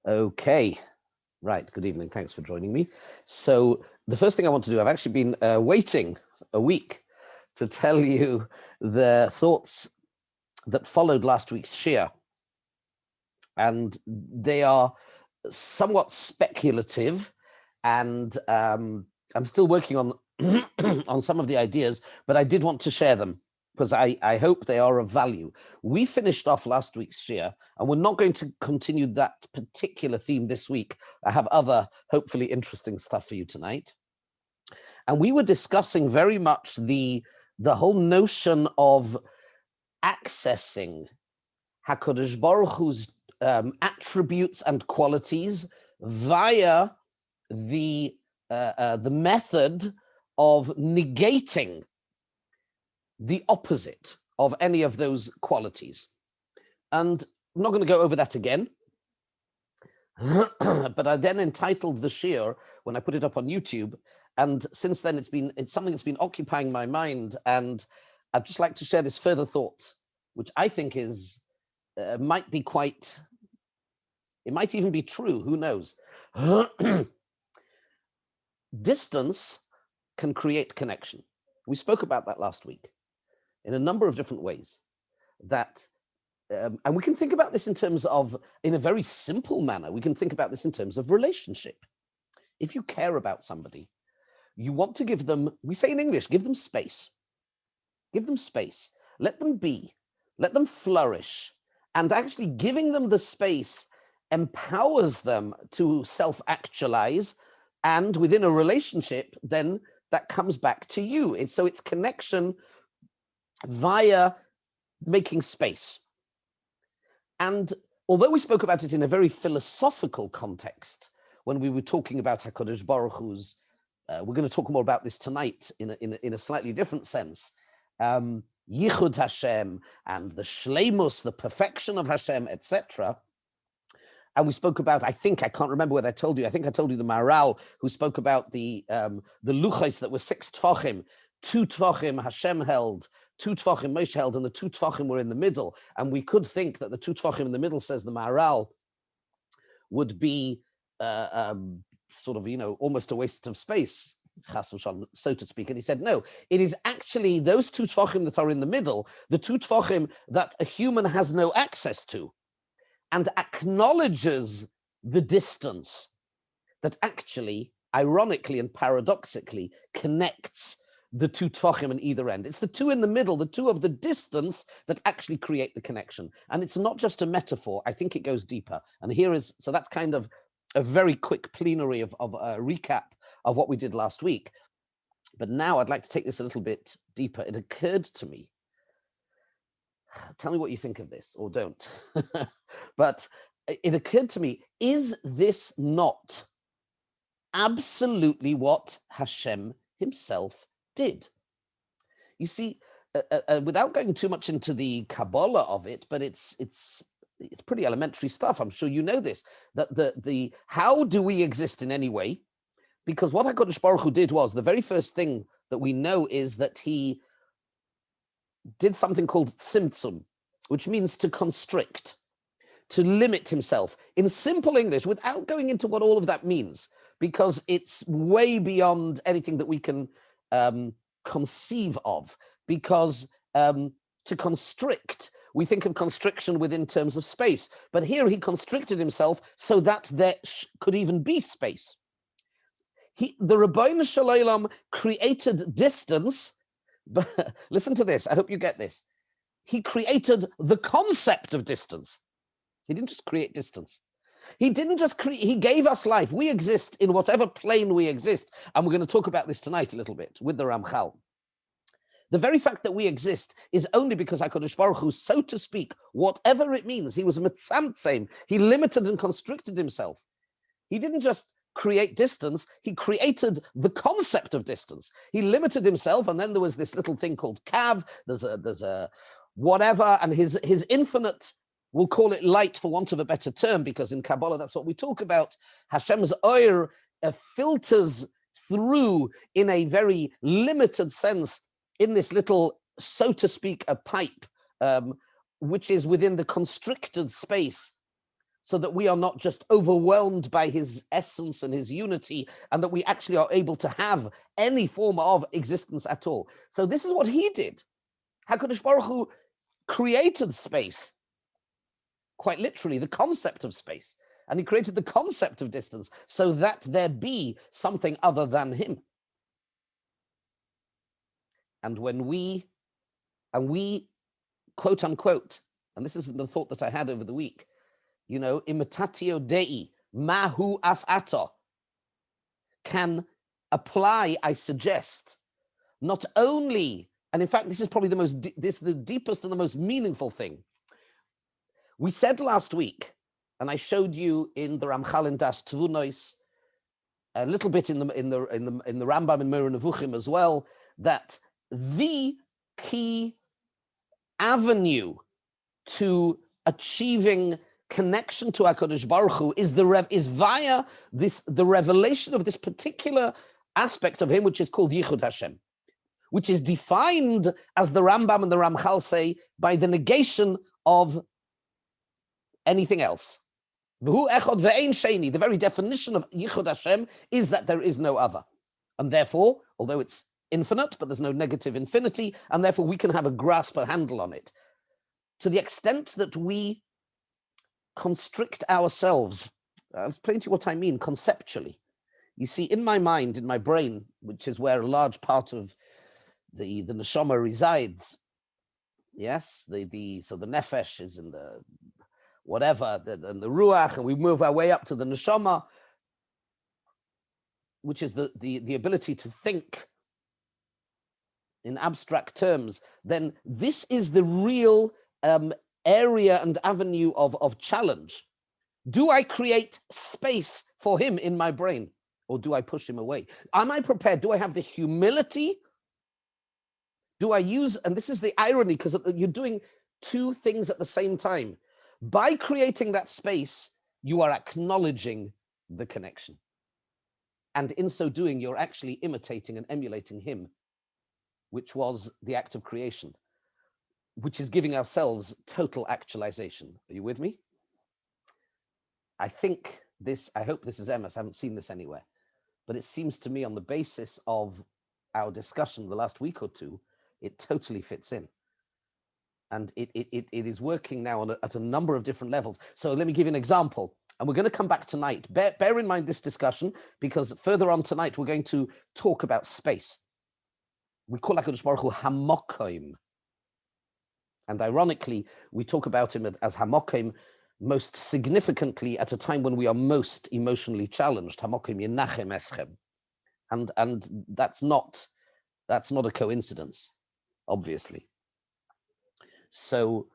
Okay, right. Good evening. Thanks for joining me. So the first thing I want to do, I've actually been waiting a week to tell you the thoughts that followed last week's shiur. And they are somewhat speculative, and I'm still working on on some of the ideas, but I did want to share them because I hope they are of value. We finished off last week's shiur, and we're not going to continue that particular theme this week. I have other, hopefully interesting stuff for you tonight. And we were discussing very much the whole notion of accessing HaKadosh Baruch Hu's attributes and qualities via the method of negating the opposite of any of those qualities. And I'm not going to go over that again, but I then entitled the shiur when I put it up on YouTube. And since then, it's something that's been occupying my mind. And I'd just like to share this further thought, which I think is might be quite, it might even be true, who knows? Distance can create connection. We spoke about that last week in a number of different ways. That, and we can think about this in terms of, in a very simple manner, we can think about this in terms of relationship. If you care about somebody, you want to give them, we say in English, give them space. Give them space. Let them be. Let them flourish. And actually giving them the space empowers them to self-actualize. And within a relationship, then that comes back to you. So it's connection via making space. And although we spoke about it in a very philosophical context, when we were talking about HaKadosh Baruch Hu's, we're going to talk more about this tonight in a slightly different sense. Yichud Hashem and the shleimus, the perfection of Hashem, etc. And we spoke about, I can't remember whether I told you, I think I told you the Maharal, who spoke about the luchos that were 6 tfachim, 2 tfachim Hashem held, 2 tfachim Moshe held, and the 2 tfachim were in the middle. And we could think that the 2 tfachim in the middle, says the Maharal, would be sort of, almost a waste of space, so to speak. And he said, no, it is actually those 2 tfachim that are in the middle, the 2 tfachim that a human has no access to, and acknowledges the distance that actually, ironically and paradoxically, connects the 2 tfachim in either end. It's the 2 in the middle, the 2 of the distance, that actually create the connection. And it's not just a metaphor. I think it goes deeper. And so that's kind of a very quick plenary of a recap of what we did last week. But now I'd like to take this a little bit deeper. It occurred to me, tell me what you think of this, or don't. But it occurred to me, is this not absolutely what Hashem himself did? You see, without going too much into the Kabbalah of it, but it's pretty elementary stuff. I'm sure you know this, that the how do we exist in any way? Because what HaKadosh Baruch Hu did was, the very first thing that we know is that he did something called tzimtzum, which means to constrict, to limit himself. In simple English, without going into what all of that means, because it's way beyond anything that we can conceive of, because to constrict, we think of constriction within terms of space, but here he constricted himself so that there could even be space. The Rabbeinu Shalom created distance, but listen to this, I hope you get this. He created the concept of distance. He didn't just create distance. He didn't just create, he gave us life. We exist in whatever plane we exist. And we're going to talk about this tonight a little bit with the Ramchal. The very fact that we exist is only because HaKadosh Baruch Hu, so to speak, whatever it means, he was mitzamtzem. He limited and constricted himself. He didn't just create distance, he created the concept of distance. He limited himself, and then there was this little thing called kav, there's a whatever, and his infinite, we'll call it light for want of a better term, because in Kabbalah that's what we talk about. Hashem's oir filters through in a very limited sense in this little, so to speak, a pipe, which is within the constricted space. so that we are not just overwhelmed by his essence and his unity, and that we actually are able to have any form of existence at all. So this is what he did. HaKadosh Baruch Hu created space, quite literally, the concept of space. And he created the concept of distance so that there be something other than him. And when we, quote unquote, and this is the thought that I had over the week, imitatio Dei, mahu afato, can apply, I suggest, not only, and in fact, this is probably the deepest and the most meaningful thing. We said last week, and I showed you in the Ramchal in Das Tvunos, a little bit in the Rambam in Moreh Nevuchim as well, that the key avenue to achieving connection to HaKadosh Baruch Hu is via the revelation of this particular aspect of him, which is called Yichud Hashem, which is defined, as the Rambam and the Ramchal say, by the negation of anything else. V'hu echad ve'ein sheni. The very definition of Yichud Hashem is that there is no other. And therefore, although it's infinite, but there's no negative infinity, and therefore we can have a grasp, a handle on it. To the extent that we constrict ourselves, I'll explain to you what I mean conceptually. You see, in my mind, in my brain, which is where a large part of the neshama resides, yes, so the nefesh is in the whatever, and the ruach, and we move our way up to the neshama, which is the ability to think in abstract terms. Then this is the real area and avenue of challenge. Do I create space for him in my brain, or do I push him away? Am I prepared? Do I have the humility? Do I use, and this is the irony, because you're doing two things at the same time. By creating that space, you are acknowledging the connection. And in so doing, you're actually imitating and emulating him, which was the act of creation, which is giving ourselves total actualization. Are you with me? I hope this is Emes. I haven't seen this anywhere, but it seems to me on the basis of our discussion the last week or two, it totally fits in. And it is working now at a number of different levels. So let me give you an example. And we're going to come back tonight. Bear in mind this discussion, because further on tonight, we're going to talk about space. We call HaKadosh Baruch Hu Hamokim. And ironically, we talk about him as Hamokim most significantly at a time when we are most emotionally challenged. Hamokim Yenachem Eschem. And that's not a coincidence, obviously. So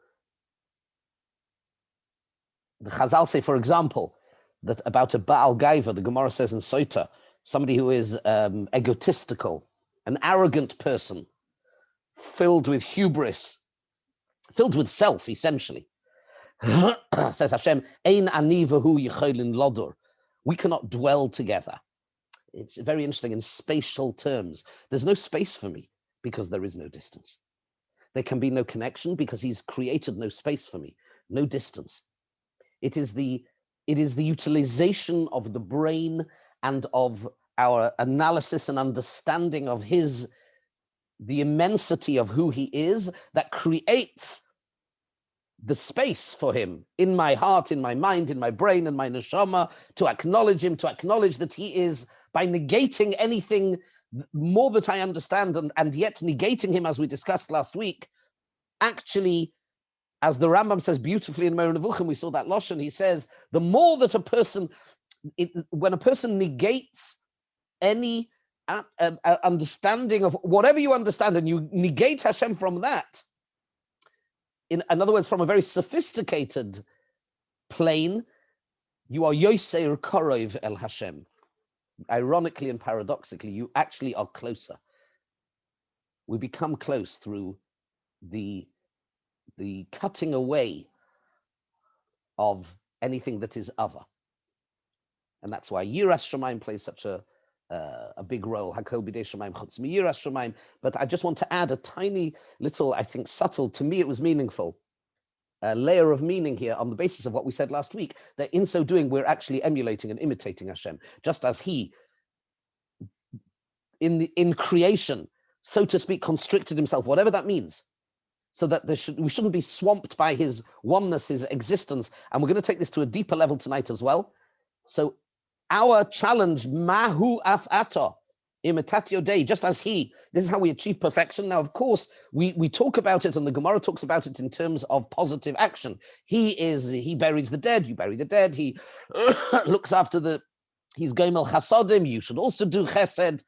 the Chazal say, for example, that about a Baal Gaiva, the Gemara says in Sota, somebody who is egotistical, an arrogant person, filled with hubris, filled with self, essentially. Says Hashem, Ein ani v'hu yicholin lodor. We cannot dwell together. It's very interesting in spatial terms. There's no space for me because there is no distance. There can be no connection because he's created no space for me, no distance. It is the utilization of the brain and of our analysis and understanding of the immensity of who he is that creates the space for him in my heart, in my mind, in my brain, in my neshama, to acknowledge him, to acknowledge that he is, by negating anything more that I understand, and yet negating him, as we discussed last week, actually, as the Rambam says beautifully in Moreh Nevuchim, we saw that Lashon, he says, the more that when a person negates any understanding of whatever you understand, and you negate Hashem from that, in other words, from a very sophisticated plane, you are Yoseir Korov El Hashem. Ironically and paradoxically, you actually are closer. We become close through the cutting away of anything that is other. And that's why Yiras Shamayim plays such a big role. Hakol b'dei Shamayim chutz miyiras Shamayim. But I just want to add a tiny little, I think subtle, to me it was meaningful. layer of meaning here on the basis of what we said last week, that in so doing, we're actually emulating and imitating Hashem, just as he, in creation, so to speak, constricted himself, whatever that means, so that we shouldn't be swamped by his oneness, his existence. And we're going to take this to a deeper level tonight as well. So our challenge, mahu af ato, imitatio Dei, just as he, this is how we achieve perfection. Now, of course, we talk about it, and the Gemara talks about it in terms of positive action. He buries the dead, you bury the dead, he looks after he's goimel chasodim, you should also do chesed.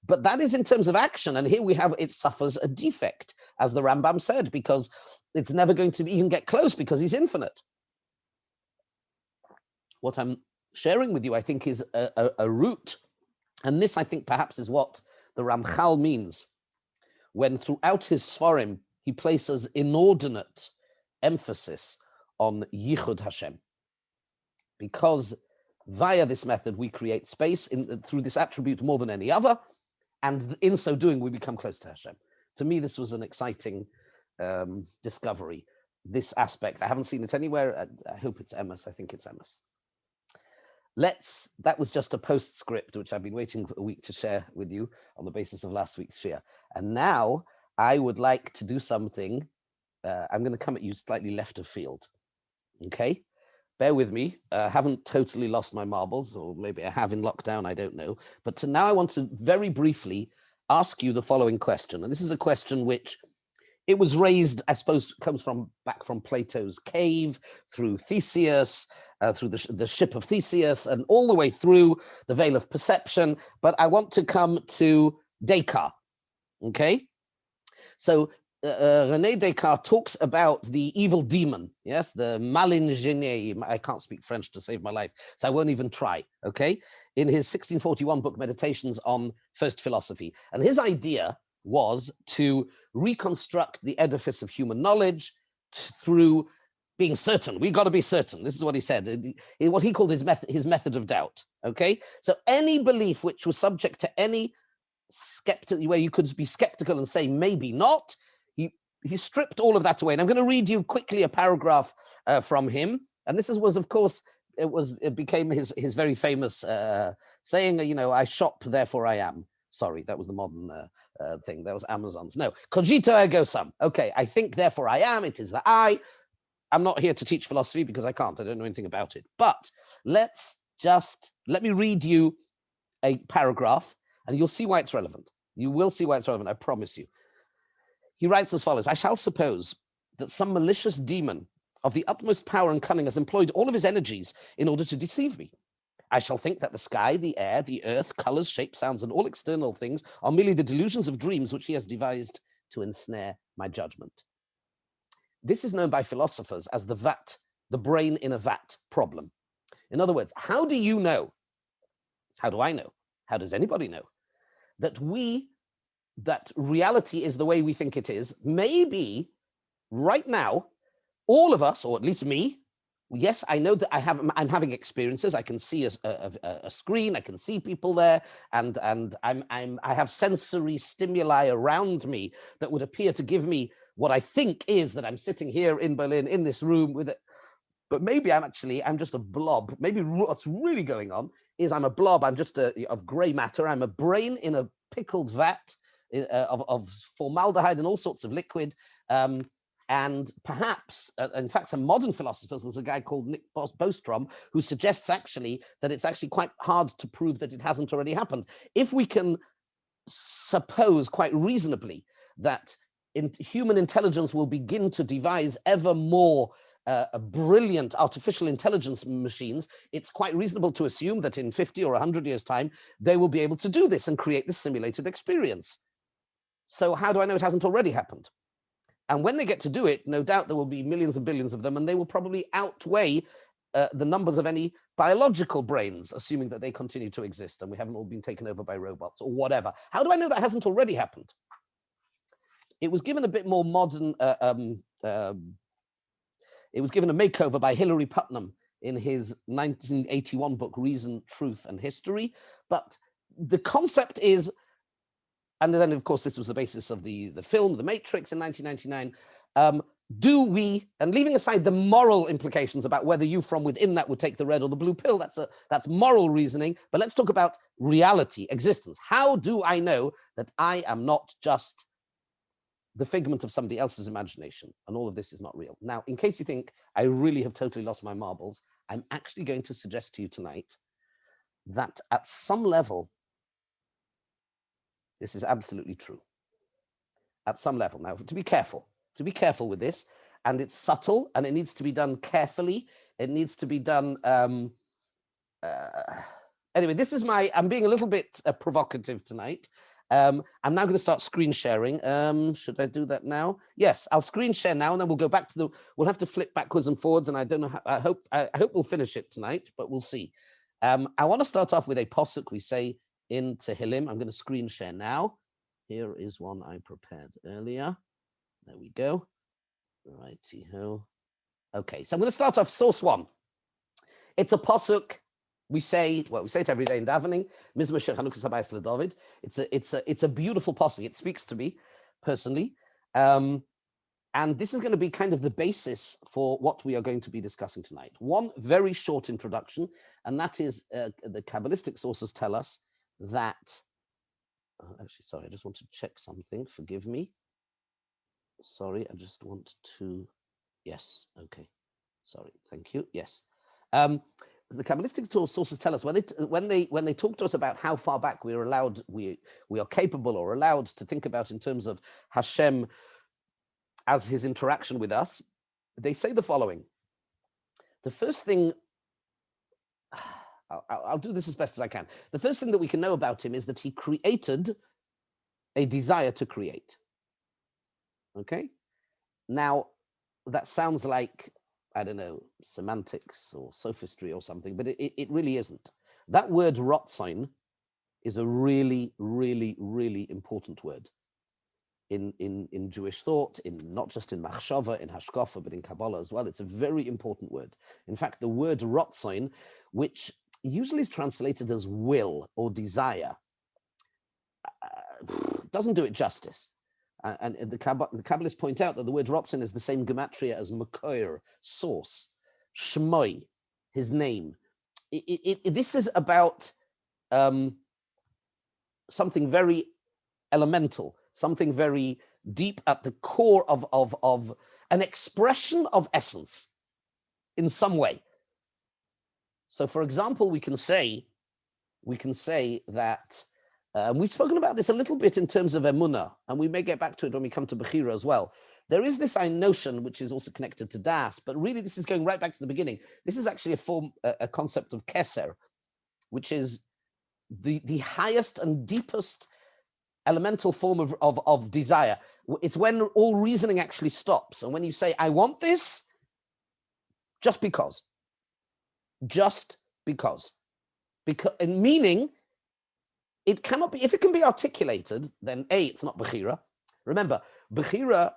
But that is in terms of action. And here we have, it suffers a defect, as the Rambam said, because it's never going to even get close because he's infinite. What I'm sharing with you, I think, is a root. And this, I think, perhaps is what the Ramchal means when throughout his Sfarim, he places inordinate emphasis on Yichud Hashem. Because via this method, we create space through this attribute more than any other. And in so doing, we become close to Hashem. To me, this was an exciting discovery, this aspect. I haven't seen it anywhere. I hope it's Emes. I think it's Emes. That was just a postscript, which I've been waiting for a week to share with you on the basis of last week's share. And now I would like to do something. I'm going to come at you slightly left of field. Okay? Bear with me. I haven't totally lost my marbles, or maybe I have in lockdown, I don't know. But now I want to very briefly ask you the following question. And this is a question which it was raised, I suppose, comes back from Plato's cave, through Theseus, through the ship of Theseus, and all the way through the veil of perception. But I want to come to Descartes, okay? So René Descartes talks about the evil demon, yes, the malin genie. I can't speak French to save my life, so I won't even try, okay? In his 1641 book, Meditations on First Philosophy. And his idea was to reconstruct the edifice of human knowledge through being certain. We got to be certain. This is what he said, what he called his method of doubt, okay? So any belief which was subject to any where you could be skeptical and say maybe not, he stripped all of that away. And I'm going to read you quickly a paragraph from him. And this was, of course, it became his very famous saying, I shop, therefore I am. Sorry, that was the modern thing. That was Amazon's. No, cogito ergo sum. Okay, I think, therefore I am. It is the I. I'm not here to teach philosophy because I can't. I don't know anything about it. But let me read you a paragraph, and you'll see why it's relevant. You will see why it's relevant, I promise you. He writes as follows: I shall suppose that some malicious demon of the utmost power and cunning has employed all of his energies in order to deceive me. I shall think that the sky, the air, the earth, colors, shapes, sounds, and all external things are merely the delusions of dreams which he has devised to ensnare my judgment. This is known by philosophers as the brain in a vat problem. In other words, how do you know? How do I know? How does anybody know that reality is the way we think it is? Maybe right now, all of us, or at least me, yes, I know that I'm having experiences. I can see a screen. I can see people there, and I have sensory stimuli around me that would appear to give me what I think is that I'm sitting here in Berlin in this room with it. But maybe I'm just a blob. Maybe what's really going on is I'm a blob. I'm just of gray matter. I'm a brain in a pickled vat of formaldehyde and all sorts of liquid. And perhaps, in fact, some modern philosophers, there's a guy called Nick Bostrom, who suggests actually that it's actually quite hard to prove that it hasn't already happened. If we can suppose quite reasonably that human intelligence will begin to devise ever more brilliant artificial intelligence machines, it's quite reasonable to assume that in 50 or 100 years' time, they will be able to do this and create this simulated experience. So how do I know it hasn't already happened? And when they get to do it, no doubt there will be millions and billions of them, and they will probably outweigh the numbers of any biological brains, assuming that they continue to exist and we haven't all been taken over by robots or whatever. How do I know that hasn't already happened? It was given a bit more modern, it was given a makeover by Hilary Putnam in his 1981 book, Reason, Truth, and History. But the concept is, and then, of course, this was the basis of the film, The Matrix, in 1999. do we, and leaving aside the moral implications about whether you from within that would take the red or the blue pill, that's moral reasoning, but let's talk about reality, existence. How do I know that I am not just the figment of somebody else's imagination and all of this is not real? Now, in case you think I really have totally lost my marbles, I'm actually going to suggest to you tonight that at some level, this is absolutely true. At some level. Now, to be careful with this, and it's subtle, and it needs to be done carefully. It needs to be done. Anyway, this is I'm being a little bit provocative tonight. I'm now going to start screen sharing. Should I do that now? Yes, I'll screen share now, and then we'll go back to we'll have to flip backwards and forwards, and I don't know how, I hope we'll finish it tonight, but we'll see. I want to start off with a posuk we say in Tehillim. I'm going to screen share now. Here is one I prepared earlier. There we go. Righty-ho. Okay, so I'm going to start off source one. It's a posuk. We say it every day in davening. It's a beautiful posuk. It speaks to me personally, and this is going to be kind of the basis for what we are going to be discussing tonight. One very short introduction, and that is the Kabbalistic sources tell us that. Actually, sorry, I just want to check something. Forgive me. Sorry, I just want to. Yes, okay. Sorry, thank you. Yes. The Kabbalistic sources tell us when they talk to us about how far back we are capable or allowed to think about in terms of Hashem as his interaction with us, they say the following. The first thing, I'll do this as best as I can. The first thing that we can know about him is that he created a desire to create. Okay? Now, that sounds like, I don't know, semantics or sophistry or something, but it really isn't. That word rotzain is a really, really, really important word in Jewish thought, not just in machshava, in hashkafa, but in Kabbalah as well. It's a very important word. In fact, the word rotzain, which usually is translated as will or desire, doesn't do it justice. And the Kabbalists point out that the word rotzain is the same gematria as makoir, source, shmoi, his name. This is about something very elemental, something very deep at the core of an expression of essence in some way. So, for example, we can say that we've spoken about this a little bit in terms of emunah, and we may get back to it when we come to Bechira as well. There is this notion which is also connected to das, but really this is going right back to the beginning. This is actually a concept of keser, which is the highest and deepest elemental form of desire. It's when all reasoning actually stops, and when you say, I want this, just because, and meaning, it cannot be, if it can be articulated, then it's not Bechira. Remember, Bechira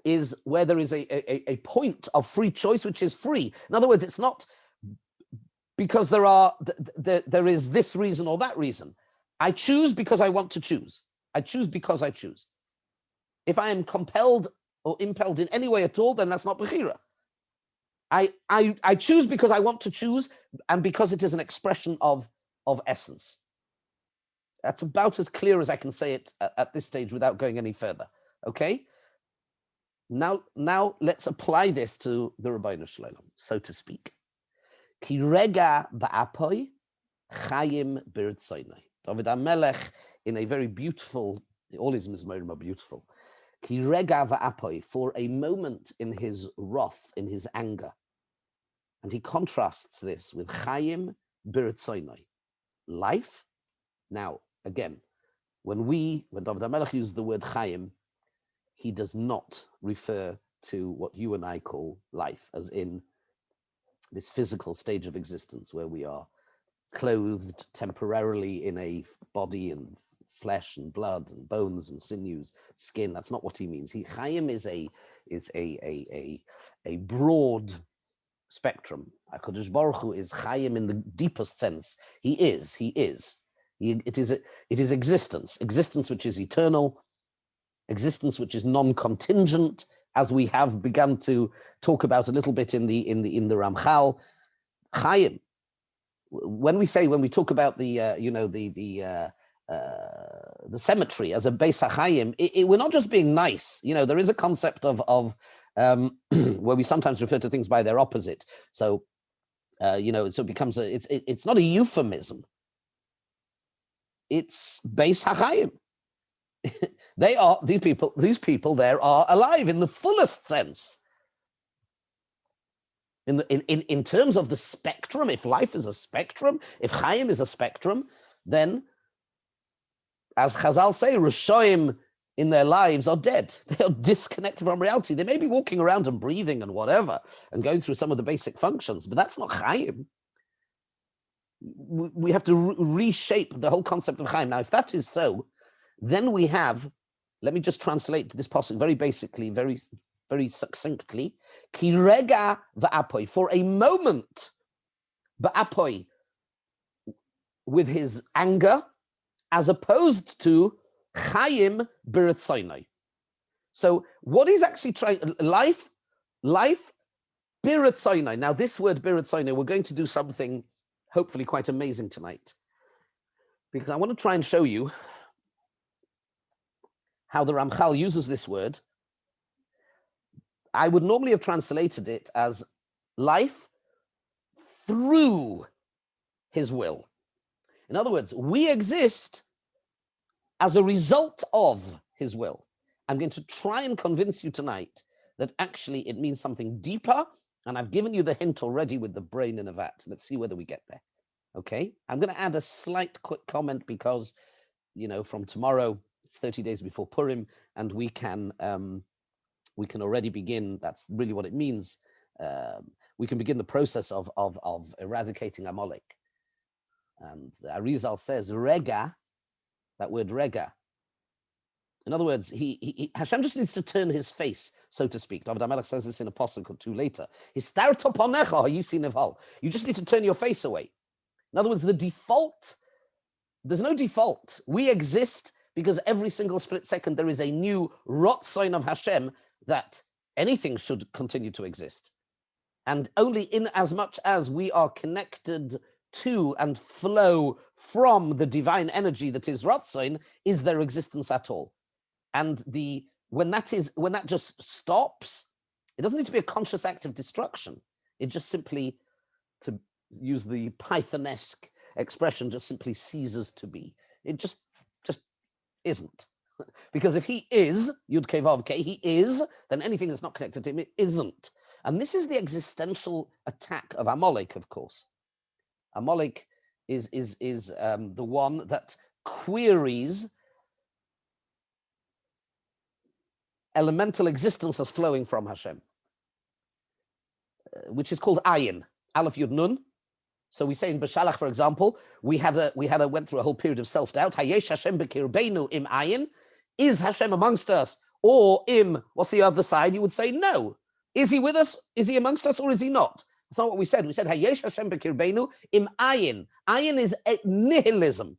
is where there is a point of free choice, which is free. In other words, it's not because there is this reason or that reason. I choose because I want to choose. I choose because I choose. If I am compelled or impelled in any way at all, then that's not Bechira. I choose because I want to choose and because it is an expression of essence. That's about as clear as I can say it at this stage without going any further. Okay? Now let's apply this to the Rabbeinu Shalom, so to speak. Ki rega ba'apoi chayim b'rtzoinai. David HaMelech, in a very beautiful, all his mizmorim are beautiful. Ki rega ba'apoi, for a moment in his wrath, in his anger. And he contrasts this with chayim b'rtzoinai, life. Now, again, when David HaMelech uses the word chayim, he does not refer to what you and I call life, as in this physical stage of existence where we are clothed temporarily in a body and flesh and blood and bones and sinews, skin. That's not what he means. Chayim is a broad spectrum. HaKadosh Baruch Hu is chayim in the deepest sense. He is. It is existence which is eternal, existence which is non-contingent, as we have begun to talk about a little bit in the Ramchal, Chaim. When we talk about the cemetery as a Beis HaChaim, we're not just being nice. There is a concept of where we sometimes refer to things by their opposite. So, so it becomes it's not a euphemism. It's Beis HaChaim. These people there are alive in the fullest sense. In terms of the spectrum, if life is a spectrum, if Chaim is a spectrum, then, as Chazal say, Rishoim in their lives are dead. They are disconnected from reality. They may be walking around and breathing and whatever, and going through some of the basic functions, but that's not Chaim. We have to reshape the whole concept of Chaim. Now, if that is so, then we have, let me just translate this passage very basically, very succinctly, ki rega va'apoi, for a moment, va'apoi, with his anger, as opposed to chayim b'retzainai. So what is actually trying, life b'retzainai. Now this word b'retzainai, we're going to do something hopefully quite amazing tonight, because I want to try and show you how the Ramchal uses this word. I would normally have translated it as life through his will. In other words, we exist as a result of his will. I'm going to try and convince you tonight that actually it means something deeper, and I've given you the hint already with the brain in a vat. Let's see whether we get there. Okay, I'm going to add a slight quick comment because, from tomorrow, it's 30 days before Purim, and we can already begin. That's really what it means. We can begin the process of eradicating Amalek. And the Arizal says rega, that word rega. In other words, Hashem just needs to turn his face, so to speak. David HaMelech says this in a pasuk or two later. You just need to turn your face away. In other words, there's no default. We exist because every single split second there is a new rotzain of Hashem that anything should continue to exist. And only in as much as we are connected to and flow from the divine energy that is rotzain, is there existence at all. And when that just stops, it doesn't need to be a conscious act of destruction. It just simply, to use the Pythonesque expression, just simply ceases to be. It just isn't. Because if he is, Yud Kei Vav Kei, he is, then anything that's not connected to him, it isn't. And this is the existential attack of Amalek, of course. Amalek is the one that queries elemental existence as flowing from Hashem, which is called Ayin, Aleph Yud Nun. So we say in Beshalach, for example, we went through a whole period of self-doubt. Hayesh Hashem b'kirbeinu im Ayin. Is Hashem amongst us? Or im, what's the other side? You would say no. Is he with us? Is he amongst us, or is he not? That's not what we said. We said Hayesh Hashem b'kirbeinu im Ayin. Ayin is nihilism.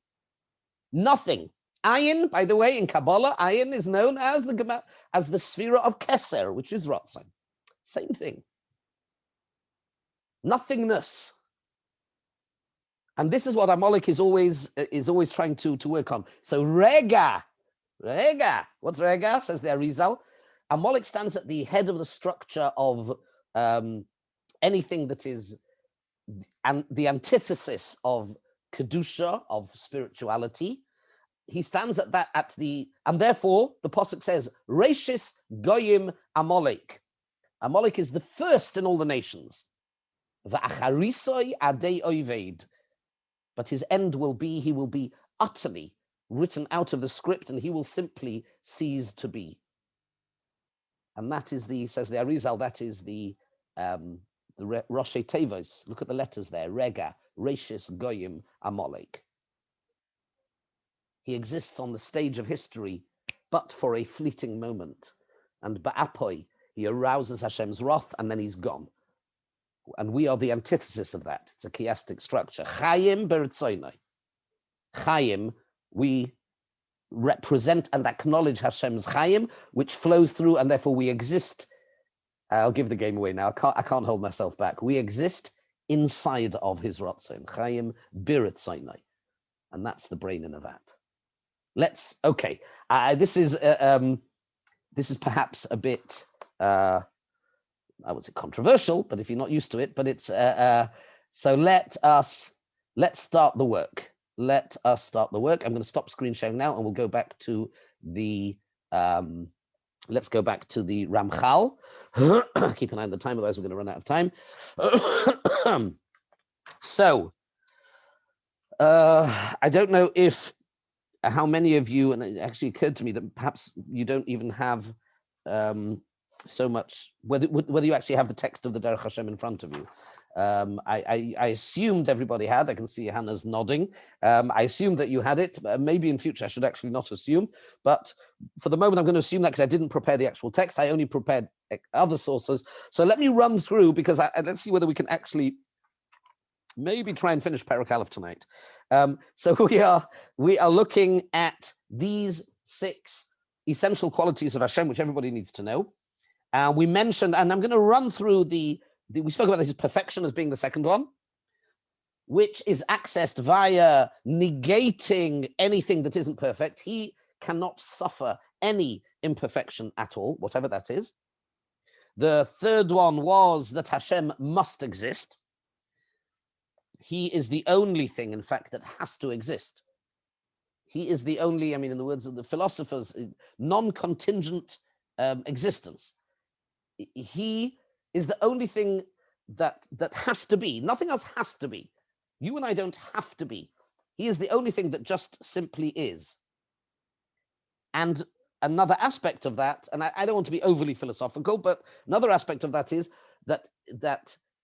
Nothing. Ayin, by the way, in Kabbalah, Ayin is known as the Sphira of Keser, which is Ratzon. Same thing. Nothingness. And this is what Amalek is always trying to work on. So Rega. What's Rega? Says the Arizal. Amalek stands at the head of the structure of anything that is the antithesis of Kedusha, of spirituality. He stands at that, and therefore the Pasuk says, Reishis Goyim Amalek. Amalek is the first in all the nations. V'acharisoi adei oived. But his end will be, he will be utterly written out of the script, and he will simply cease to be. And that is says the Arizal, that is the Roshei Tevos. Look at the letters there. Rega, Reishis, Goyim, Amalek. He exists on the stage of history, but for a fleeting moment. And Ba'apoi, he arouses Hashem's wrath, and then he's gone. And we are the antithesis of that. It's a chiastic structure. Chayim beretzoinai. Chayim, we represent and acknowledge Hashem's Chaim, which flows through, and therefore we exist. I'll give the game away now. I can't hold myself back. We exist inside of his Ratzon, Chaim Biratzonai. And that's the brain in a vat. This is perhaps a bit, I would say controversial, but if you're not used to it, but it's, so let's start the work. Let us start the work. I'm going to stop screen sharing now, and we'll go back to the, let's go back to the Ramchal. Keep an eye on the time, otherwise we're going to run out of time. So, I don't know how many of you, and it actually occurred to me that perhaps you don't even have so much, whether you actually have the text of the Derech Hashem in front of you. I assumed everybody had. I can see Hannah's nodding. I assumed that you had it. Maybe in future I should actually not assume, but for the moment I'm going to assume that because I didn't prepare the actual text. I only prepared other sources. So let me run through, because let's see whether we can actually maybe try and finish Perek Aleph tonight. So we are looking at these 6 essential qualities of Hashem, which everybody needs to know. We mentioned, and I'm going to run through we spoke about his perfection as being the second one, which is accessed via negating anything that isn't perfect. He cannot suffer any imperfection at all, whatever that is. The third one was that Hashem must exist. He is the only thing, in fact, that has to exist. He is the only, in the words of the philosophers, non-contingent existence. He is the only thing that has to be. Nothing else has to be. You and I don't have to be. He is the only thing that just simply is. And another aspect of that, and I don't want to be overly philosophical, but another aspect of that is that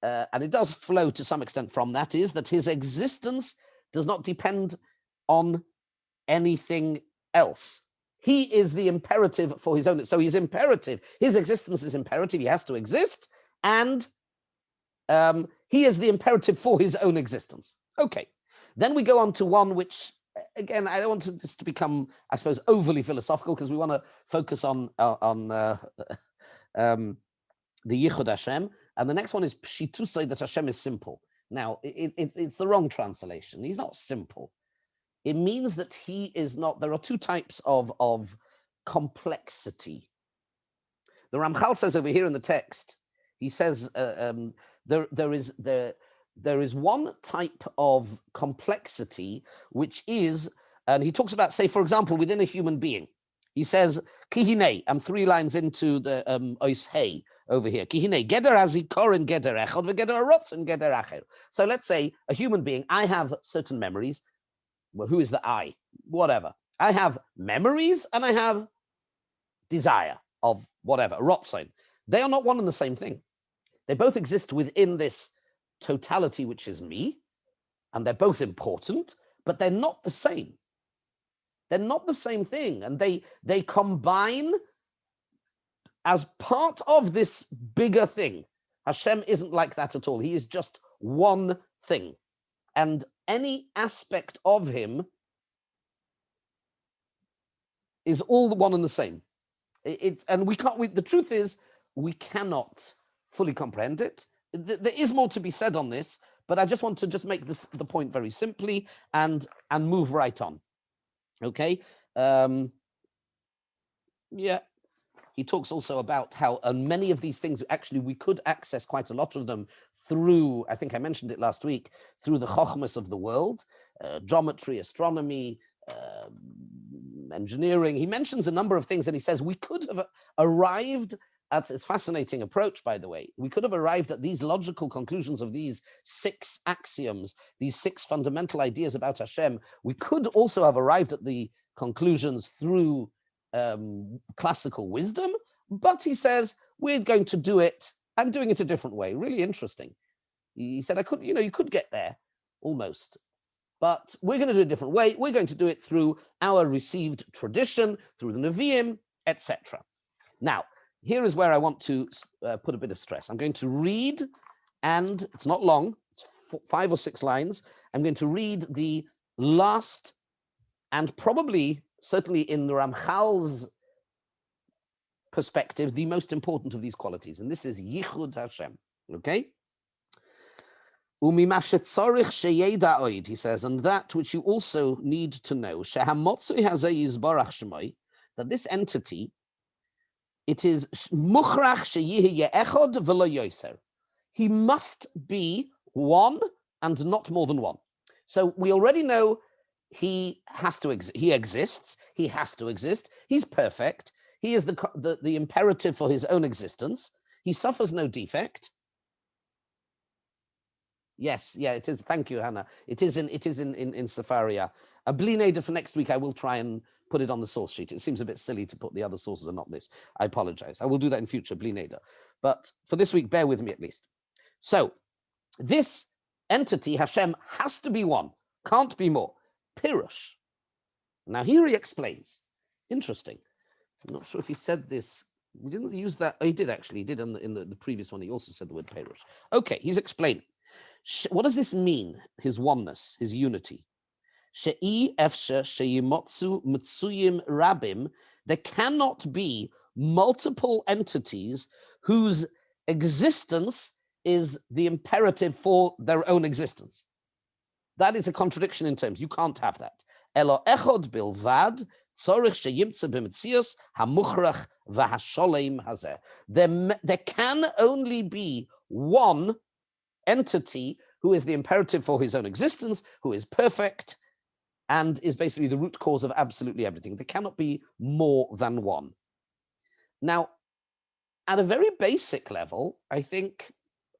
and it does flow to some extent from that, is that his existence does not depend on anything else. He is the imperative for his own. So he's imperative. His existence is imperative. He has to exist. And he is the imperative for his own existence. Okay. Then we go on to one which, again, I don't want this to become, I suppose, overly philosophical, because we want to focus on the Yichud Hashem. And the next one is Pshitusai, that Hashem is simple. Now, it's the wrong translation. He's not simple. It means that he is not. There are 2 types of complexity. The Ramchal says over here in the text, he says there is one type of complexity, which is, and he talks about, say, for example, within a human being. He says, Kihine, I'm 3 lines into the Ois Hey over here. Kihine, Geder Azikor and Geder Echad, Geder Arotz and Geder Acher. So let's say a human being, I have certain memories. Well, who is the I? Whatever. I have memories and I have desire of whatever, Rotzon. They are not one and the same thing. They both exist within this totality, which is me, and they're both important, but they're not the same. They're not the same thing, and they combine as part of this bigger thing. Hashem isn't like that at all. He is just one thing, and any aspect of him is all one and the same. And we can't. The truth is, we cannot fully comprehend it. There is more to be said on this, but I just want to make the point very simply and move right on. Okay. Yeah. He talks also about how many of these things, actually, we could access quite a lot of them through, I think I mentioned it last week, through the chokhmas of the world, geometry, astronomy, engineering. He mentions a number of things, and he says we could have arrived at, it's a fascinating approach, by the way, we could have arrived at these logical conclusions of these 6 axioms, these 6 fundamental ideas about Hashem. We could also have arrived at the conclusions through classical wisdom, but he says, we're going to do it. I'm doing it a different way. Really interesting. He said, you could get there almost, but we're going to do it a different way. We're going to do it through our received tradition, through the Nevi'im, etc. Now, here is where I want to put a bit of stress. I'm going to read, and it's not long, it's 5 or 6 lines. I'm going to read the last and probably certainly in the Ramchal's perspective, the most important of these qualities, and this is Yichud Hashem. Okay. He says, and that which you also need to know, that this entity, it is he must be one and not more than one. So we already know he has to exist. He exists. He has to exist. He's perfect. He is the imperative for his own existence. He suffers no defect. Yes, yeah, it is. Thank you, Hannah. It is in Safaria. A Bli Neder for next week. I will try and put it on the source sheet. It seems a bit silly to put the other sources and not this. I apologize. I will do that in future, Bli Neder. But for this week, bear with me at least. So this entity, Hashem, has to be one. Can't be more. Pirush. Now here he explains. Interesting. I'm not sure if he said this. We didn't use that. Oh, he did actually. He did in the previous one. He also said the word Pirush. Okay, he's explaining. What does this mean? His oneness, his unity. Rabim. There cannot be multiple entities whose existence is the imperative for their own existence. That is a contradiction in terms. You can't have that. Elo echod bilvad tzorich sheyimtze b'metzius hamuchrach v'hasholem hazeh. There can only be one entity who is the imperative for his own existence, who is perfect, and is basically the root cause of absolutely everything. There cannot be more than one. Now, at a very basic level, I think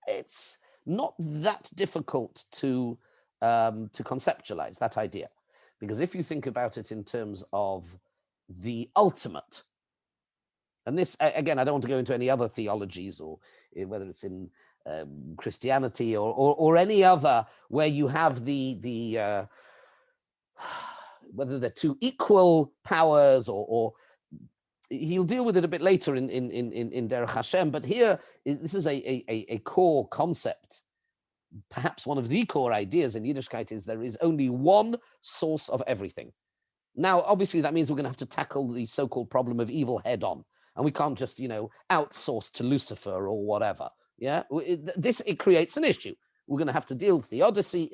it's not that difficult to conceptualize that idea, because if you think about it in terms of the ultimate, and this again, I don't want to go into any other theologies or whether it's in Christianity or any other where you have the whether they're two equal powers or he'll deal with it a bit later in Derech Hashem, but here this is a core concept. Perhaps one of the core ideas in Yiddishkeit is there is only one source of everything. Now, obviously, that means we're going to have to tackle the so-called problem of evil head on, and we can't just, outsource to Lucifer or whatever. Yeah, it creates an issue. We're going to have to deal with theodicy.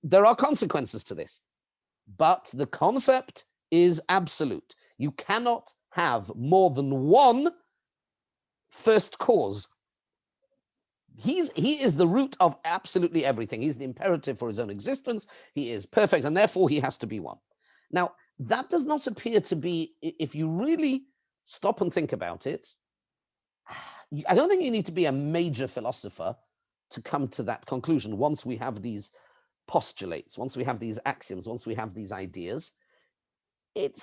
There are consequences to this, but the concept is absolute. You cannot have more than one first cause. He is the root of absolutely everything. He's the imperative for his own existence. He is perfect, and therefore he has to be one. Now, that does not appear to be, if you really stop and think about it, I don't think you need to be a major philosopher to come to that conclusion. Once we have these postulates, once we have these axioms, once we have these ideas, it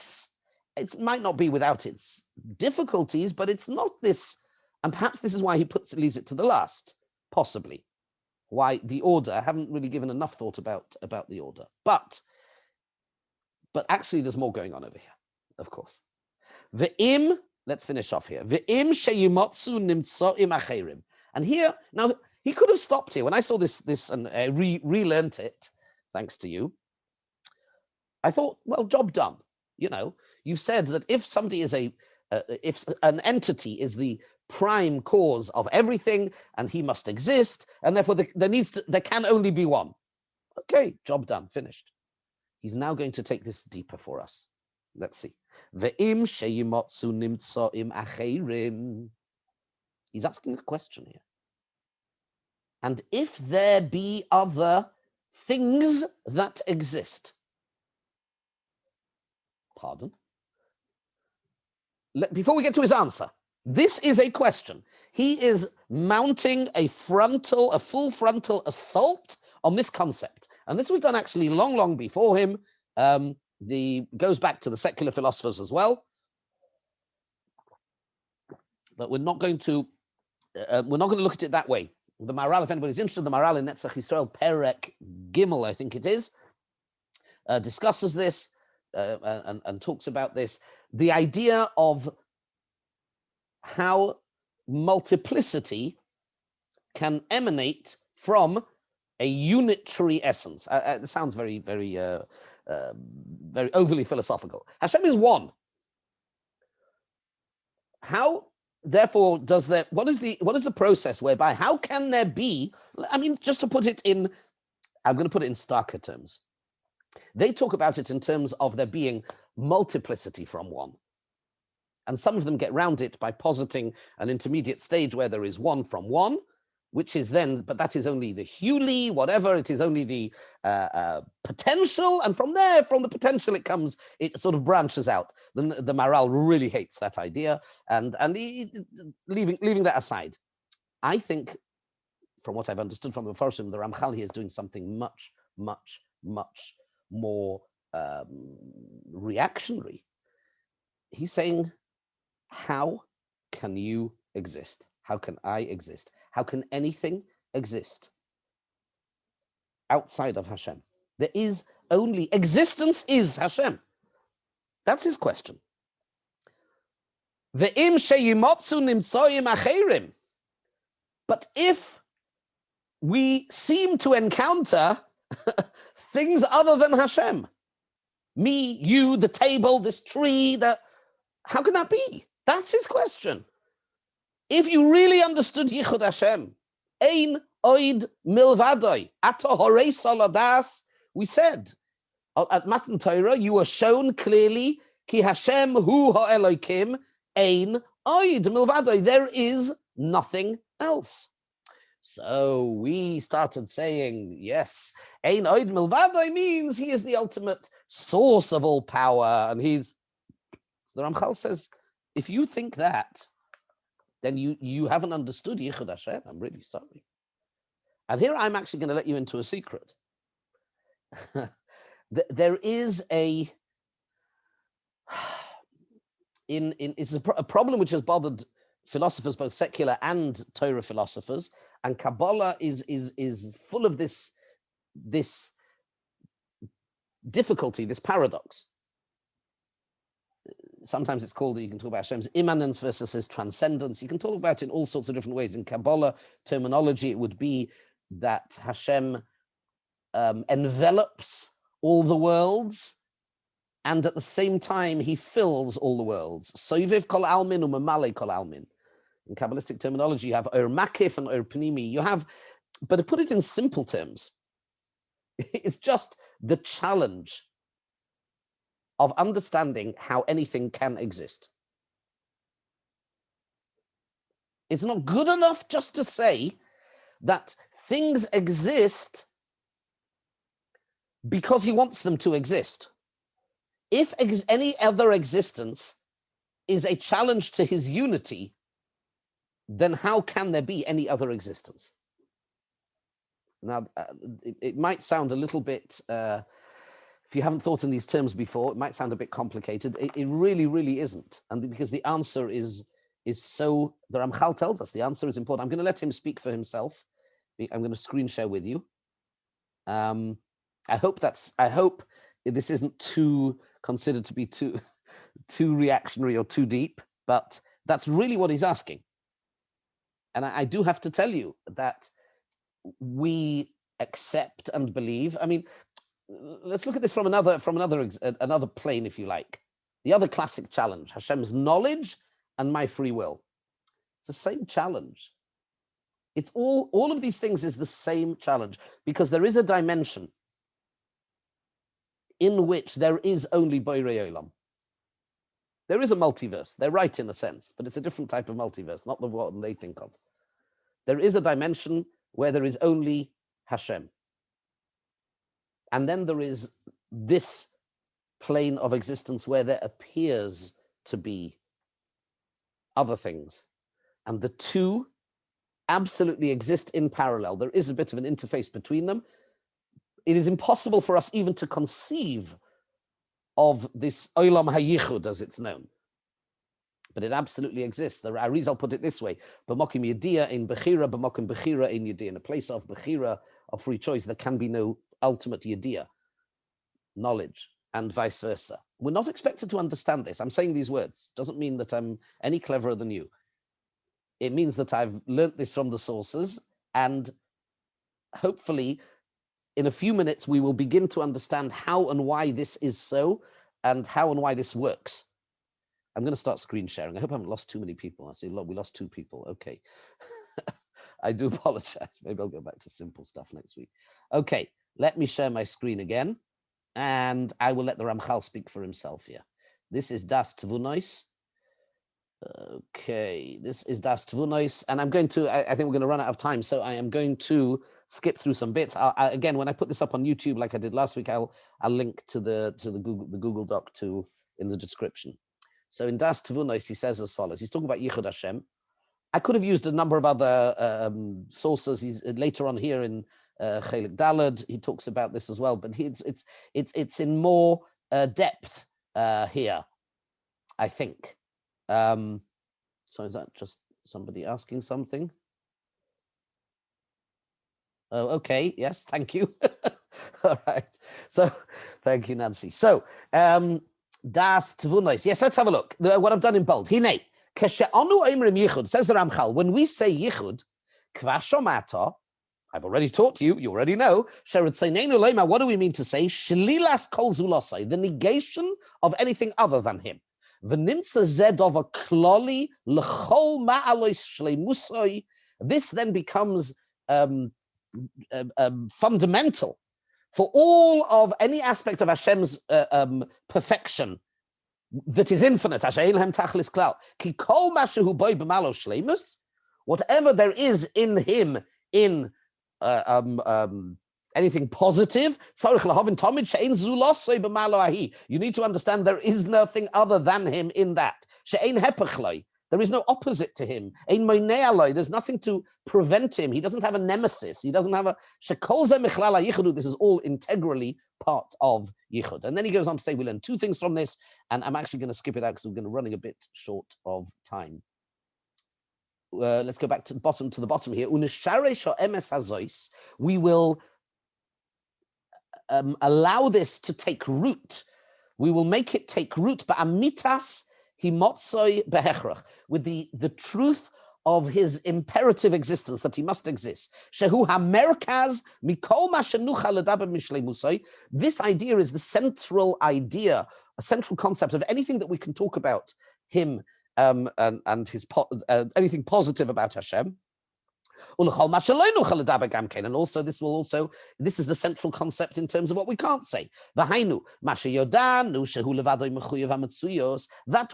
might not be without its difficulties, but it's not this, and perhaps this is why he leaves it to the last, possibly. Why the order? I haven't really given enough thought about the order, but actually there's more going on over here, of course. Ve'im, let's finish off here. Ve'im sheyimotzu nimtzoim acherim. And here, now he could have stopped here. When I saw this and I relearned it, thanks to you, I thought, well, job done. You said that if somebody is if an entity is the prime cause of everything, and he must exist, and therefore there can only be one. Okay, job done, finished. He's now going to take this deeper for us. Let's see. Ve'im sheyimotzu nimtzoim acherim. He's asking a question here. And if there be other things that exist. Pardon? Before we get to his answer, this is a question. He is mounting a full frontal assault on this concept. And this was done actually long before him. Goes back to the secular philosophers as well. But we're not going to look at it that way. The Maharal, if anybody's interested, the Maharal in Netzach Yisrael, Perek Gimel, I think it is, discusses this and talks about this. The idea of how multiplicity can emanate from a unitary essence. It sounds very, very, very overly philosophical. Hashem is one. How, therefore, what is the process whereby, how can there be, I mean, just to put it in, I'm going to put it in starker terms. They talk about it in terms of there being multiplicity from one. And some of them get round it by positing an intermediate stage where there is one from one, which is then, but that is only the Hewley, whatever, it is only the potential. And from there, from the potential, it sort of branches out. The Maral really hates that idea. And leaving that aside, I think, from what I've understood from the Farshim, the Ramchal here is doing something much, much, much more reactionary. He's saying, how can you exist? How can I exist? How can anything exist outside of Hashem? There is only, existence is Hashem. That's his question. Ve'im sheyimotzu nimtsoyim acherim. But if we seem to encounter things other than Hashem, me, you, the table, this tree, how can that be? That's his question. If you really understood Yichud Hashem, Ein Oid Milvadoi, Ato Horei Saladas, we said at Matan Torah, you were shown clearly, Ki Hashem Hu Ha'elokim, Ein Oid Milvadoi, there is nothing else. So we started saying, yes, Ein Oid Milvadoi means he is the ultimate source of all power, and so the Ramchal says, if you think that, then you haven't understood Yichud Hashem. I'm really sorry. And here I'm actually going to let you into a secret. There is it's a problem which has bothered philosophers, both secular and Torah philosophers, and Kabbalah is full of this difficulty, this paradox. Sometimes it's called, you can talk about Hashem's immanence versus his transcendence. You can talk about it in all sorts of different ways. In Kabbalah terminology, it would be that Hashem envelops all the worlds, and at the same time, he fills all the worlds. Soiviv kol almin umamale kol almin. In Kabbalistic terminology, you have Ur Makif and Ur Pnimi. You have, but to put it in simple terms, it's just the challenge of understanding how anything can exist. It's not good enough just to say that things exist because he wants them to exist. If any other existence is a challenge to his unity, then how can there be any other existence? Now, it might sound a little bit, if you haven't thought in these terms before, it might sound a bit complicated. It really, really isn't. And because the answer is so, the Ramchal tells us the answer is important. I'm going to let him speak for himself. I'm going to screen share with you. I hope this isn't considered to be too reactionary or too deep, but that's really what he's asking. And I do have to tell you that we accept and believe. I mean, let's look at this from another plane, if you like. The other classic challenge: Hashem's knowledge and my free will. It's the same challenge. It's all of these things is the same challenge, because there is a dimension in which there is only Borei Olam. There is a multiverse. They're right in a sense, but it's a different type of multiverse, not the one they think of. There is a dimension where there is only Hashem. And then there is this plane of existence where there appears to be other things. And the two absolutely exist in parallel. There is a bit of an interface between them. It is impossible for us even to conceive of this Olam HaYichud, as it's known. But it absolutely exists. The Arizal put it this way: B'mokim Yediyah in Bechira, B'mokim Bechira in Yediyah. In a place of Bechira, of free choice, there can be no ultimate Yediyah, knowledge, and vice versa. We're not expected to understand this. I'm saying these words. Doesn't mean that I'm any cleverer than you. It means that I've learnt this from the sources, and hopefully in a few minutes, we will begin to understand how and why this is so and how and why this works. I'm going to start screen sharing. I hope I haven't lost too many people. I see, look, we lost 2 people. Okay. I do apologize. Maybe I'll go back to simple stuff next week. Okay, let me share my screen again, and I will let the Ramchal speak for himself here. This is Das Tvunos. Okay, this is Das Tvunos, and I'm going to, I think we're going to run out of time, so I am going to skip through some bits. Again, when I put this up on YouTube, like I did last week, I'll link to the Google Doc in the description. So in Das Tvunos, he says as follows. He's talking about Yichud Hashem. I could have used a number of other sources. He's later on here in Chelik Dalad. He talks about this as well, but it's in more depth here, I think. So is that just somebody asking something? Oh, okay. Yes, thank you. All right. So thank you, Nancy. So Das Tvunos. Yes, let's have a look. What I've done in bold. Hine. Says the Ramchal, when we say Yichud, I've already taught you already know, what do we mean to say? Shlilas kol zulosai, the negation of anything other than him. This then becomes fundamental for all of any aspect of Hashem's perfection that is infinite. Whatever there is in him, in anything positive, you need to understand there is nothing other than him in that. There is no opposite to him. There's nothing to prevent him. He doesn't have a nemesis. He doesn't have a... This is all integrally part of Yichud. And then he goes on to say, we learn 2 things from this, and I'm actually going to skip it out because we're going to running a bit short of time. Let's go back to the bottom here. We will allow this to take root. We will make it take root. Ba'amitas himotzoi behechrach, with the truth of his imperative existence, that he must exist. Shehu hamerkaz mikol ma shenucha ledaber mishleimusoi. This idea is the central idea, a central concept of anything that we can talk about him and his anything positive about Hashem. And also this is the central concept in terms of what we can't say. That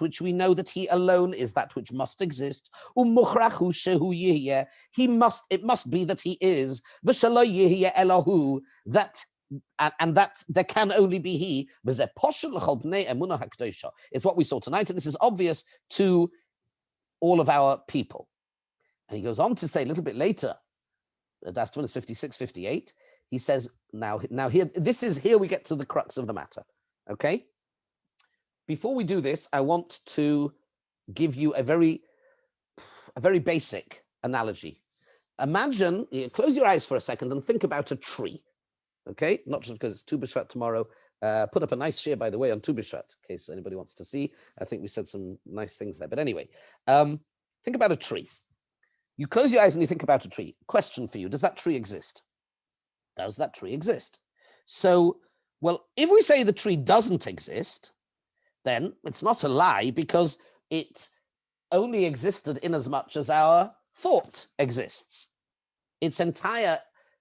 which we know that he alone is that which must exist. It must be that he is. And that there can only be he. It's what we saw tonight, and this is obvious to all of our people. And he goes on to say a little bit later, Das Tvunos 56, 58, he says, now here we get to the crux of the matter, okay? Before we do this, I want to give you a very basic analogy. Imagine, close your eyes for a second and think about a tree, okay? Not just because it's Tu B'Shvat tomorrow. Put up a nice share, by the way, on Tu B'Shvat, in case anybody wants to see. I think we said some nice things there. But anyway, think about a tree. You close your eyes and you think about a tree. Question for you, does that tree exist? Does that tree exist? So, well, if we say the tree doesn't exist, then it's not a lie, because it only existed in as much as our thought exists. Its entire,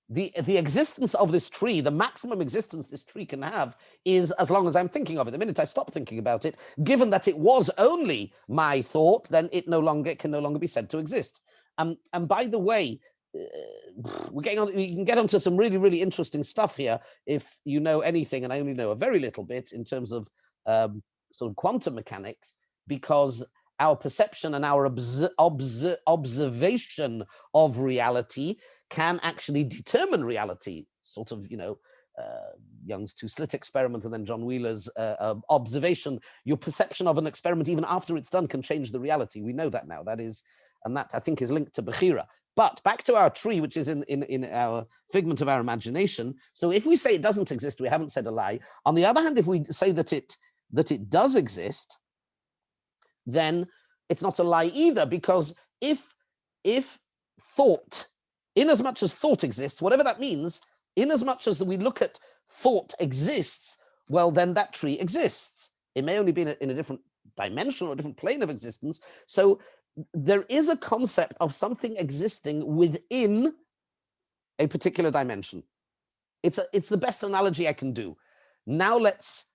the existence of this tree, the maximum existence this tree can have is as long as I'm thinking of it. The minute I stop thinking about it, given that it was only my thought, then it can no longer be said to exist. And by the way, we can get onto some really, really interesting stuff here if you know anything, and I only know a very little bit in terms of sort of quantum mechanics, because our perception and our observation of reality can actually determine reality. Sort of, Young's two-slit experiment and then John Wheeler's observation. Your perception of an experiment, even after it's done, can change the reality. We know that now. And that I think is linked to Bechira. But back to our tree, which is in our figment of our imagination. So if we say it doesn't exist, we haven't said a lie. On the other hand, if we say that it does exist, then it's not a lie either, because if thought In as much as thought exists, whatever that means, in as much as we look at thought exists, well, then that tree exists. It may only be in a different dimension or a different plane of existence. So there is a concept of something existing within a particular dimension. It's the best analogy I can do. Now let's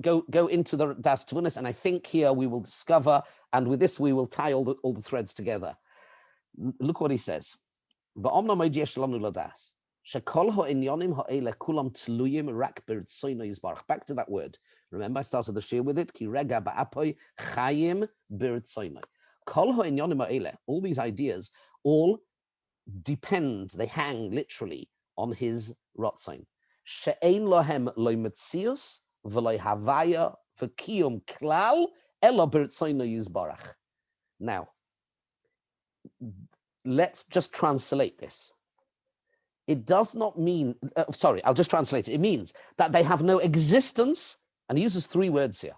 go into the Das Tunis, and I think here we will discover, and with this we will tie all the threads together. Look what he says. Back to that word. Remember, I started the shiur with it. All these ideas all depend, they hang literally on his rotzain. She'ein lohem loy metzius v'loy havaya v'kiyum klal elo b'rtzoino yizbarach. Now, let's just translate this. It does not mean, sorry, I'll just translate it. It means that they have no existence, and he uses three words here.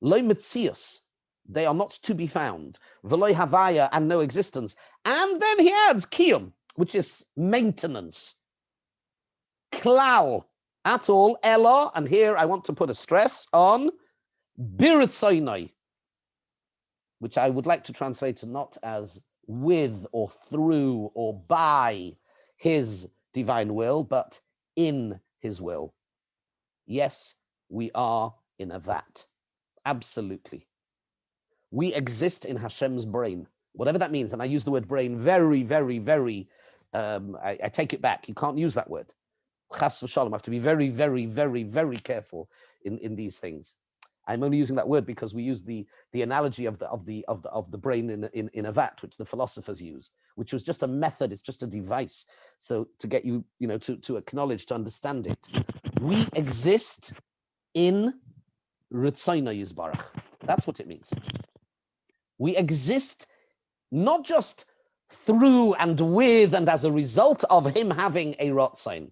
Loy metzius, they are not to be found. V'loy havaya, and no existence. And then he adds kiyum, which is maintenance. Klal, at all, elo, and here I want to put a stress on biritzoinoi, which I would like to translate not as with or through or by his divine will, but in his will. Yes, we are in a vat. Absolutely. We exist in Hashem's brain, whatever that means. And I use the word brain very, very, very, I take it back. You can't use that word. Chas v'shalom. I have to be very, very, very, very careful in these things. I'm only using that word because we use the analogy of the brain in a vat, which the philosophers use, which was just a method. It's just a device. So to get you, to acknowledge, to understand it, we exist in Ritzaina Yizbarach. That's what it means. We exist not just through and with and as a result of him having a Rotzain.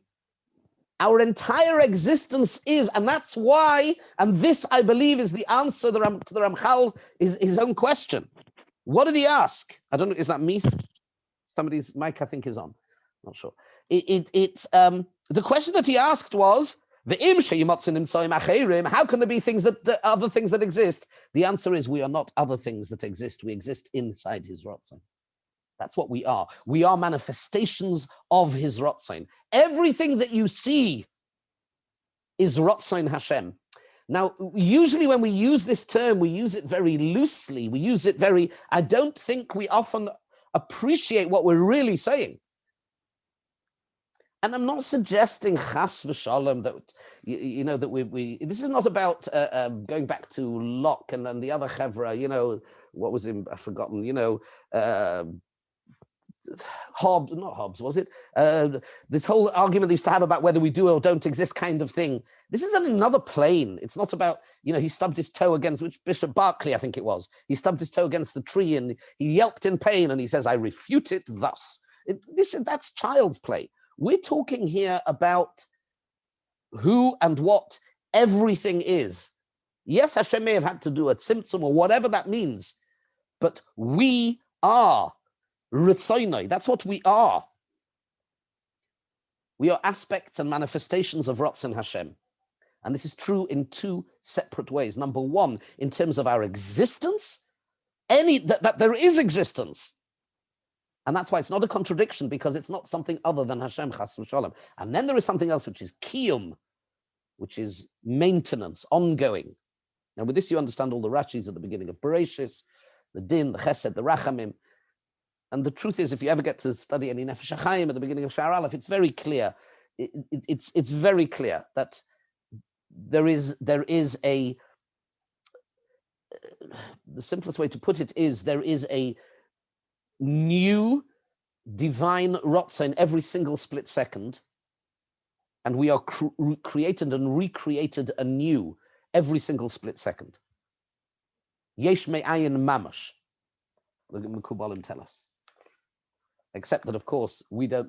Our entire existence is, and that's why, and this I believe is the answer to the Ramchal, is his own question. What did he ask? I don't know, is that me? Somebody's mic, I think, is on. Not sure. The question that he asked was, how can there be things other things that exist? The answer is, we are not other things that exist. We exist inside his Rotzain. That's what we are. We are manifestations of his Rotzain. Everything that you see is Rotzain Hashem. Now, usually when we use this term, we use it very loosely. We use it I don't think we often appreciate what we're really saying. And I'm not suggesting chas v'shalom that, that we this is not about going back to Locke and the other chevra, what was him, I've forgotten, Hobbes, not Hobbes, was it? This whole argument they used to have about whether we do or don't exist kind of thing. This is on another plane. It's not about, he stubbed his toe against, which Bishop Berkeley, I think it was. He stubbed his toe against the tree and he yelped in pain and he says, I refute it thus. That's child's play. We're talking here about who and what everything is. Yes, Hashem may have had to do a tzimtzum or whatever that means, but we are Ritzainai. That's what we are. We are aspects and manifestations of Ratzon Hashem. And this is true in two separate ways. Number one, in terms of our existence, that there is existence. And that's why it's not a contradiction, because it's not something other than Hashem, chas v'shalom. And then there is something else, which is kiyum, which is maintenance, ongoing. And with this, you understand all the Rashis at the beginning of Bereshis, the Din, the Chesed, the Rachamim. And the truth is, if you ever get to study any Nefesh HaChaim at the beginning of Sha'ar Aleph, it's very clear. It's very clear that there is a, the simplest way to put it is, there is a new divine Rotzain every single split second, and we are created and recreated anew every single split second. Yesh me'ayin mamash, the Mekubalim tell us. Except that, of course, we don't.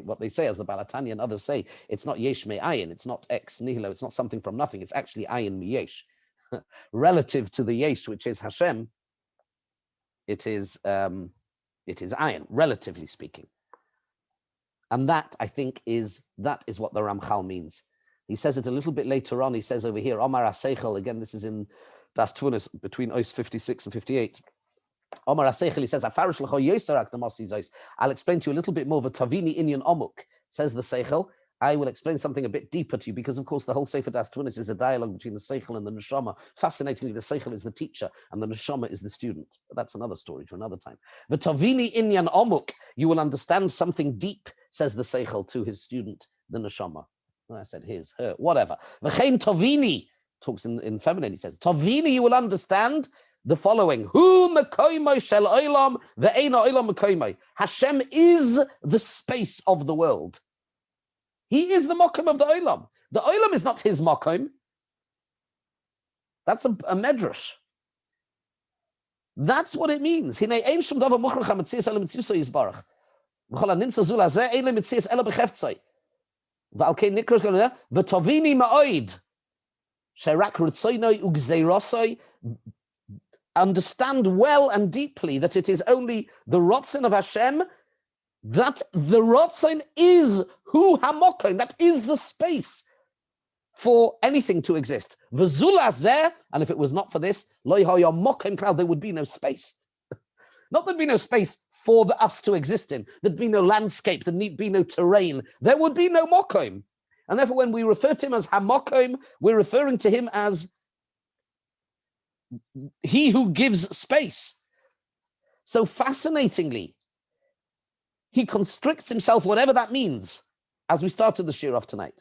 What they say, as the Balatani and others say, it's not yesh me'ayin, it's not ex nihilo, it's not something from nothing. It's actually ayin miyesh, relative to the yesh, which is Hashem. It is ayin, relatively speaking. And that, I think, is what the Ramchal means. He says it a little bit later on. He says over here, Omar HaSeichel, again, this is in Das Tunis, between Ois 56 and 58. Omar HaSeichel, he says, I'll explain to you a little bit more of a Tavini Inyan Omuk, says the Seichel. I will explain something a bit deeper to you, because, of course, the whole Sefer Das Tunis is a dialogue between the Seichel and the Neshama. Fascinatingly, the Seichel is the teacher and the Neshama is the student. But that's another story for another time. The Tavini Inyan Omuk, you will understand something deep, says the Seichel to his student, the Neshama. I said his, her, whatever. V'chein Tavini, talks in feminine, he says, Tavini, you will understand the following. Hu mekoymai shel olam ve'eina olam mekoymai. Hashem is the space of the world. He is the mokum of the olam. The olam is not his mokum. That's a medrash. That's what it means. Hinei ein shum davar muchrach hametzias ela metziuso yisbarach. V'chol haninsa zula zeh ein lemetzias ela b'cheftzai. V'al kei nikrosh galeh v'tovini ma'oid sherak ritzoynoi ugzeirosoi. Understand well and deeply that it is only the rotzin of Hashem, that the rotzin is hu hamokim, that is the space for anything to exist. V'zula zeh, and if it was not for this, lo haya mokim klal, there would be no space. Not there'd be no space for us to exist in. There'd be no landscape. There'd be no terrain. There would be no mokim. And therefore, when we refer to him as hamokim, we're referring to him as he who gives space. So fascinatingly, he constricts himself, whatever that means, as we started the shiur off tonight,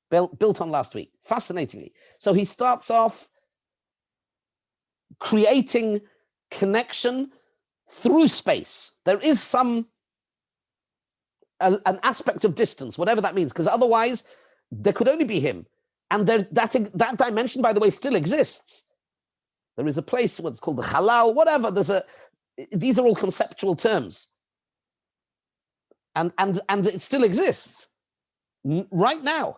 built on last week, fascinatingly. So he starts off creating connection through space. There is an aspect of distance, whatever that means, because otherwise there could only be him. And that dimension, by the way, still exists. There is a place, what's called the halal, whatever. These are all conceptual terms. And it still exists right now.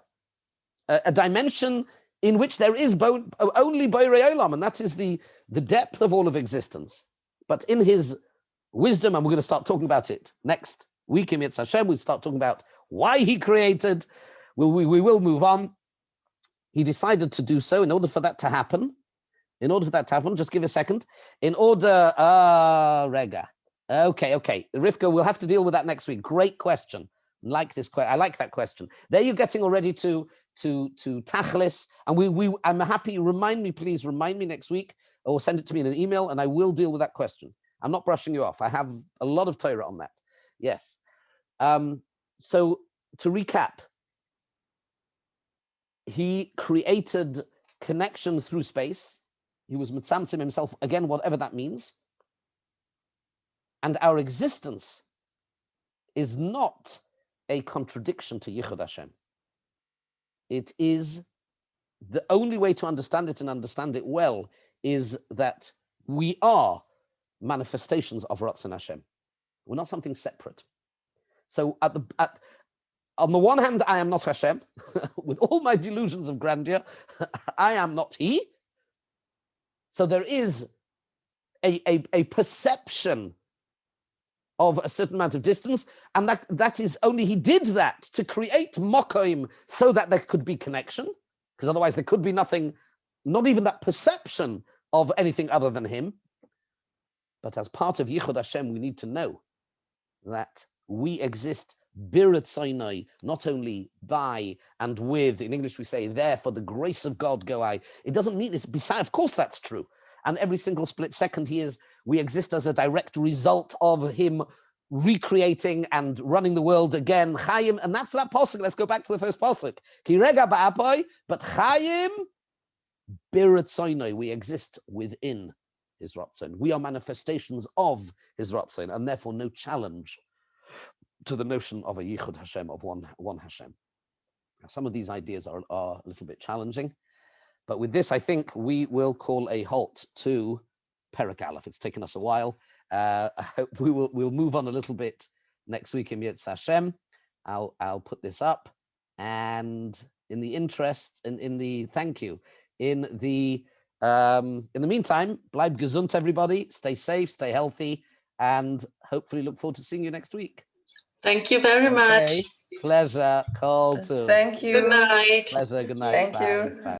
A dimension in which there is only Borei Olam, and that is the depth of all of existence. But in his wisdom, and we're going to start talking about it next week in Yetz Hashem, we'll start talking about why he created. We will move on. He decided to do so in order for that to happen. Just give a second. Rega. Okay. Rivka, we'll have to deal with that next week. Great question. I like that question. There you're getting already to Tachlis. And I'm happy, please remind me next week, or send it to me in an email, and I will deal with that question. I'm not brushing you off. I have a lot of Torah on that. Yes. So to recap, he created connection through space. He was mitzamtzim himself, again, whatever that means. And our existence is not a contradiction to Yichud Hashem. It is the only way to understand it and understand it well is that we are manifestations of Ratzon Hashem. We're not something separate. So on the one hand, I am not Hashem. With all my delusions of grandeur, I am not he. So there is a perception of a certain amount of distance, and that is only he did that to create mokoim so that there could be connection, because otherwise there could be nothing, not even that perception of anything other than him. But as part of Yichud Hashem, we need to know that we exist b'ritzaynai, not only by and with. In English we say, there, for the grace of God go I. It doesn't mean it's beside. Of course that's true. And every single split second we exist as a direct result of him recreating and running the world again. Chayim, and that's that pasuk. Let's go back to the first pasuk. Ki rega ba'apai, but chayim b'ritzaynai. We exist within his Ratzon. We are manifestations of his Ratzon, and therefore no challenge to the notion of a Yichud Hashem, of one Hashem. Now, some of these ideas are a little bit challenging, but with this, I think we will call a halt to Perek Aleph. It's taken us a while. We'll move on a little bit next week in Yetz Hashem. I'll put this up, and in the interest, thank you. In the meantime, bleib gesund, everybody. Stay safe, stay healthy, and hopefully look forward to seeing you next week. Thank you very much. Pleasure. Call too. Thank you. Good night. Pleasure. Good night. Thank Bye. you. Bye.